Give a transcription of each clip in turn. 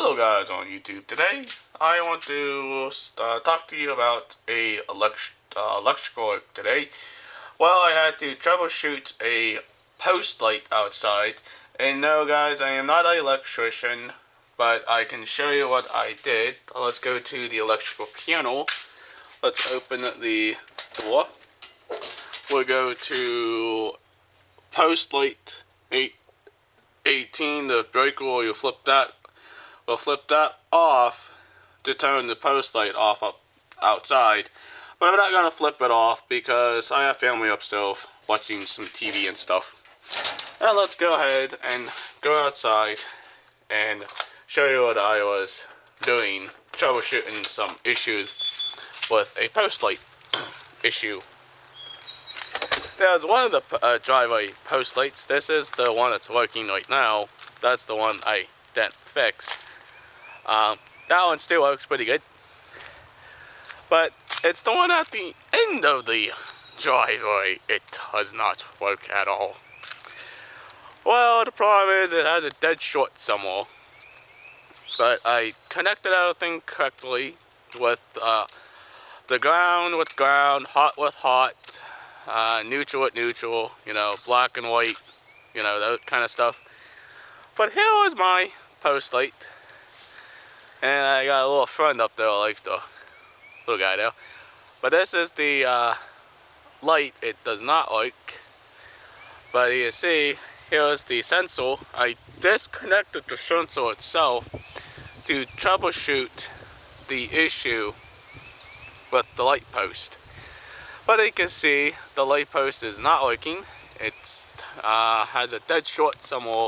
Hello guys on YouTube. Today I want to talk to you about a electrical today. Well, I had to troubleshoot a post light outside, and no guys, I am not an electrician, but I can show you what I did. Let's go to the electrical panel. Let's open the door. We'll go to post light 18, the breaker, or you flip that. We'll flip that off to turn the post light off up outside. But I'm not going to flip it off because I have family upstairs watching some TV and stuff. And let's go ahead and go outside and show you what I was doing, troubleshooting some issues with a post light issue. There's one of the driveway post lights. This is the one that's working right now. That's the one I didn't fix. That one still works pretty good. But it's the one at the end of the driveway. It does not work at all. Well, the problem is it has a dead short somewhere. But I connected everything correctly with the ground with ground, hot with hot, neutral with neutral, black and white, that kind of stuff. But here was my post light. And I got a little friend up there, like the little guy there. But this is the light. It does not work. But you see, here's the sensor. I disconnected the sensor itself to troubleshoot the issue with the light post. But you can see the light post is not working. It has a dead short somewhere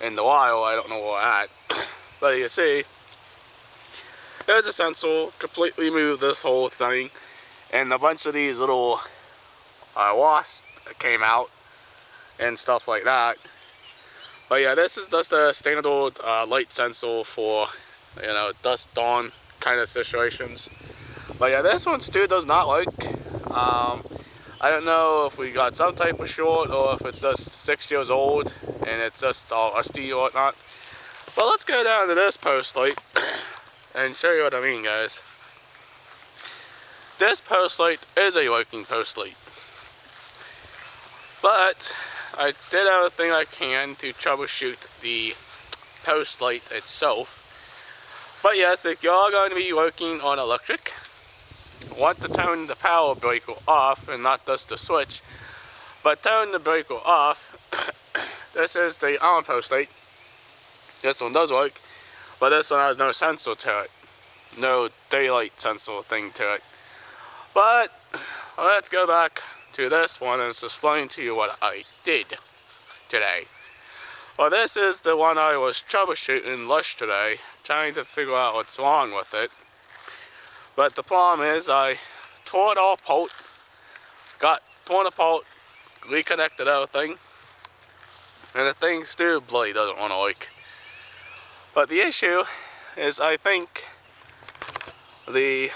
in the wire. I don't know where at. But you see, there's a sensor, completely moved this whole thing, and a bunch of these little wasps came out and stuff like that. But yeah, this is just a standard light sensor for, dusk dawn kind of situations. But yeah, this one still does not work. I don't know if we got some type of short or if it's just 6 years old and it's just all rusty or whatnot. But let's go down to this post light and show you what I mean, guys. This post light is a working post light. But I did everything I can to troubleshoot the post light itself. But yes, if you're going to be working on electric, want to turn the power breaker off and not just the switch, but turn the breaker off. This is the on post light. This one does work. But this one has no sensor to it. No daylight sensor thing to it. But let's go back to this one and explain to you what I did today. Well, this is the one I was troubleshooting today, trying to figure out what's wrong with it. But the problem is I tore it all apart, got torn apart, reconnected everything, and the thing still bloody doesn't want to work. But the issue is I think the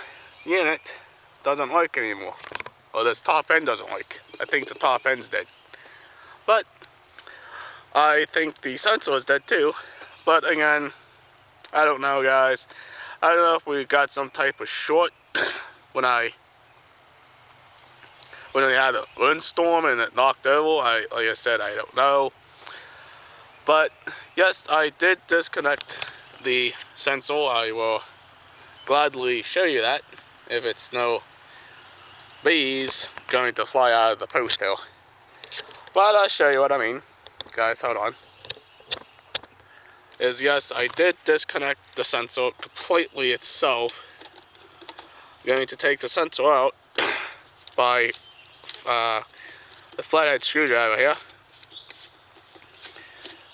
unit doesn't work anymore. Or this top end doesn't work. I think the top end's dead. But I think the sensor is dead too. But again, I don't know, guys. I don't know if we got some type of short when we had a windstorm and it knocked over. Like I said, I don't know. But yes, I did disconnect the sensor. I will gladly show you that if it's no bees going to fly out of the post hill. But I'll show you what I mean. Guys, hold on. Yes, I did disconnect the sensor completely itself. I'm going to take the sensor out by the flathead screwdriver here.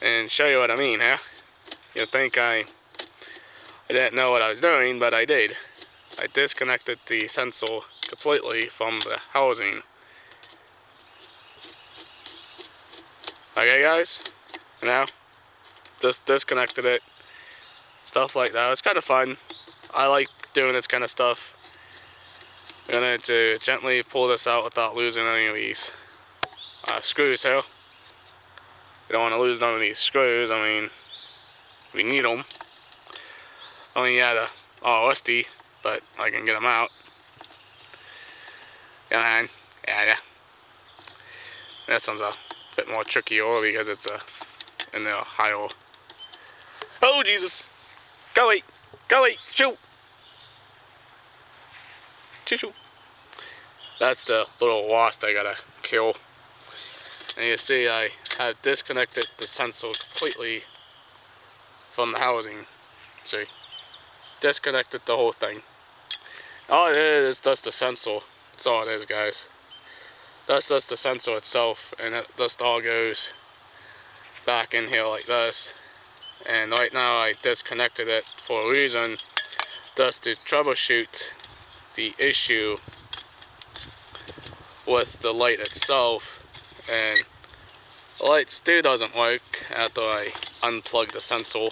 And show you what I mean here. You'll think I didn't know what I was doing, but I did. I disconnected the sensor completely from the housing. Okay, guys? Now, just disconnected it. Stuff like that. It's kind of fun. I like doing this kind of stuff. I'm going to gently pull this out without losing any of these screws here. You don't want to lose none of these screws. I mean, we need them. Only yeah, the rusty, but I can get them out. Come on, yeah. That one's a bit more tricky because it's in the high oil. Oh Jesus! Go away! Go away! Shoot! Shoot! That's the little wasp I gotta kill. And you see, I have disconnected the sensor completely from the housing. See, disconnected the whole thing. All it is just the sensor. That's all it is, guys. That's just the sensor itself, and it just all goes back in here like this. And right now I disconnected it for a reason, just to troubleshoot the issue with the light itself. And the light still doesn't work after I unplug the sensor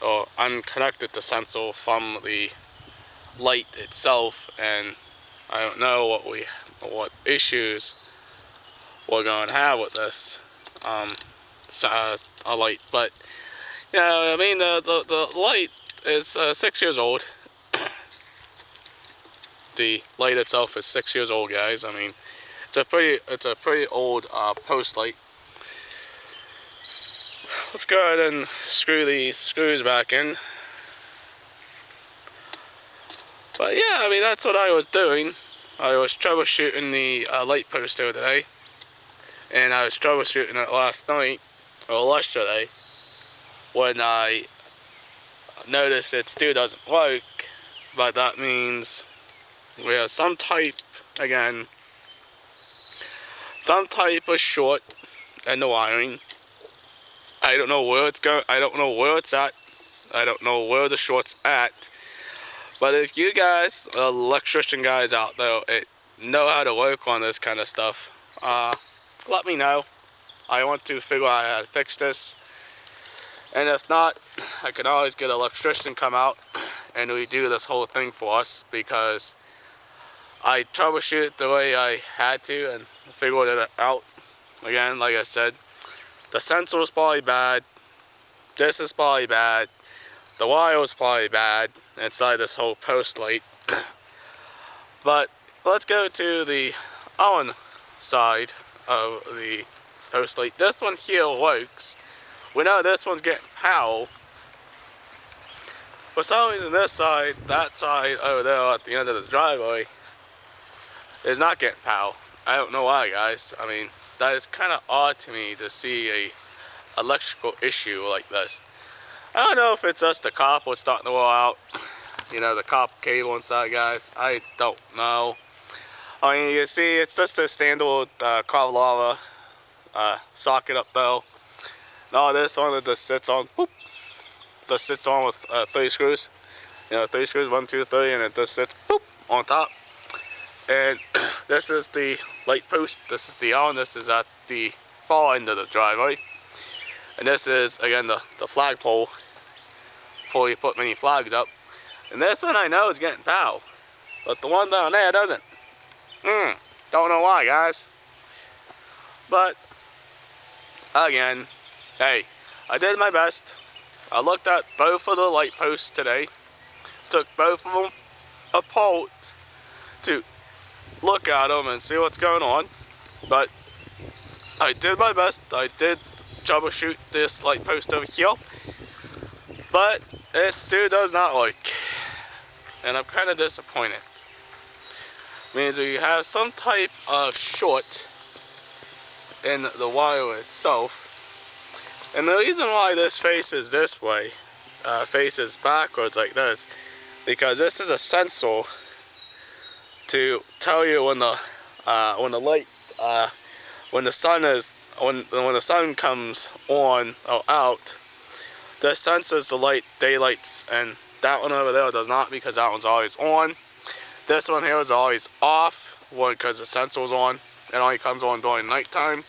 or unconnected the sensor from the light itself, and I don't know what issues we're going to have with this a light. But you know, I mean, the light is 6 years old. The light itself is 6 years old, guys. I mean, it's a pretty old post light. Let's go ahead and screw these screws back in. But yeah, I mean, that's what I was doing. I was troubleshooting the light post here today, and I was troubleshooting it last night or yesterday when I noticed it still doesn't work. But that means we have some type of short in the wiring. I don't know where it's going. I don't know where it's at. I don't know where the short's at. But if you guys, electrician guys out there, know how to work on this kind of stuff, let me know. I want to figure out how to fix this. And if not, I can always get an electrician come out and redo this whole thing for us, because I troubleshoot the way I had to and figured it out. Again, like I said, the sensor is probably bad. This is probably bad. The wire is probably bad inside this whole post light. But let's go to the on side of the post light. This one here works. We know this one's getting power. For some reason, this side, that side over there at the end of the driveway, is not getting power. I don't know why, guys. I mean, that is kind of odd to me to see a electrical issue like this. I don't know if it's just the copper starting to wear out. You know, the copper cable inside, guys. I don't know. I mean, you see, it's just a standard Carvalho socket up there. No, this one it just sits on. Boop, just sits on with 3 screws. You know, 3 screws, 1, 2, 3, and it just sits boop on top. And this is the light post. This is the on. This is at the far end of the driveway. And this is, again, the flagpole before you put many flags up. And this one I know is getting power, but the one down there doesn't. Don't know why, guys. But again, hey, I did my best. I looked at both of the light posts today, took both of them apart to look at them and see what's going on. But I did my best. I did troubleshoot this light post over here, but it still does not work, and I'm kind of disappointed. Means you have some type of short in the wire itself, and the reason why this faces this way, faces backwards like this, because this is a sensor to tell you when the light, when the sun comes on or out. This senses the light, daylights, and that one over there does not, because that one's always on. This one here is always off, because the sensor's on. It only comes on during nighttime.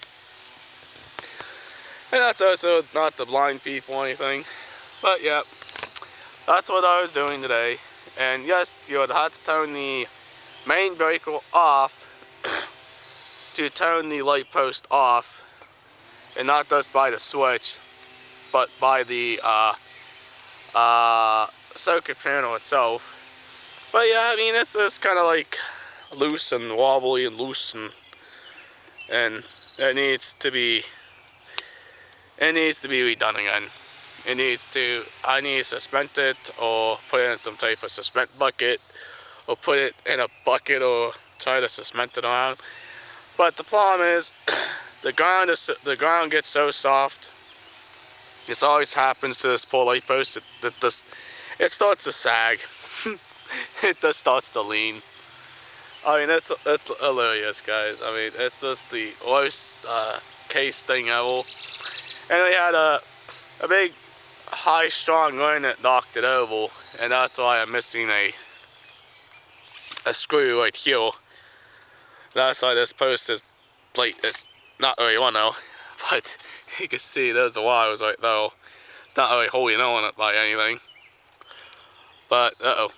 And that's also not to blind people or anything. But yeah, that's what I was doing today. And yes, you would have to turn the main breaker off to turn the light post off, and not just by the switch, but by the circuit panel itself. But yeah, I mean, it's kind of like loose and wobbly and loose, and it needs to be redone again. I need to cement it, or put it in some type of cement bucket, or put it in a bucket, or try to cement it around. But the problem is, the ground gets so soft. This always happens to this poor light post. It starts to sag. It just starts to lean. I mean, it's hilarious, guys. I mean, it's just the worst case thing ever. And we had a big, high, strong wind that knocked it over, and that's why I'm missing a screw right here. That's why this post is like, it's not really on now, but you can see there's the wires right there. It's not really holding on it by anything. But now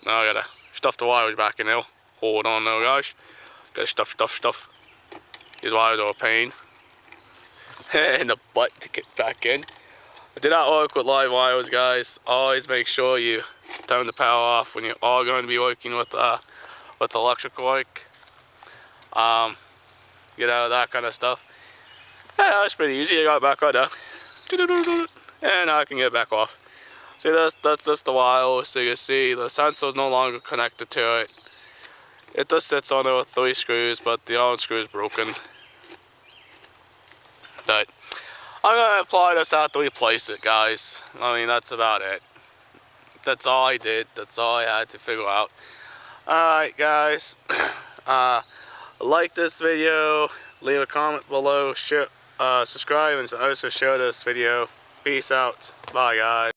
I gotta stuff the wires back in there. Hold on now, guys. Gotta stuff. These wires are a pain in the butt to get back in. I do not work with live wires, guys. Always make sure you turn the power off when you are going to be working with electrical work. You know, that kind of stuff. Yeah, that's pretty easy. I got it back right there. And now I can get it back off. See, that's just the wire. So you can see the sensor is no longer connected to it. It just sits on there with 3 screws, but the other screw is broken. But I'm gonna apply this out to replace it, guys. I mean, that's about it. That's all I did. That's all I had to figure out. Alright, guys. Like this video, leave a comment below, share, subscribe, and also share this video. Peace out. Bye, guys.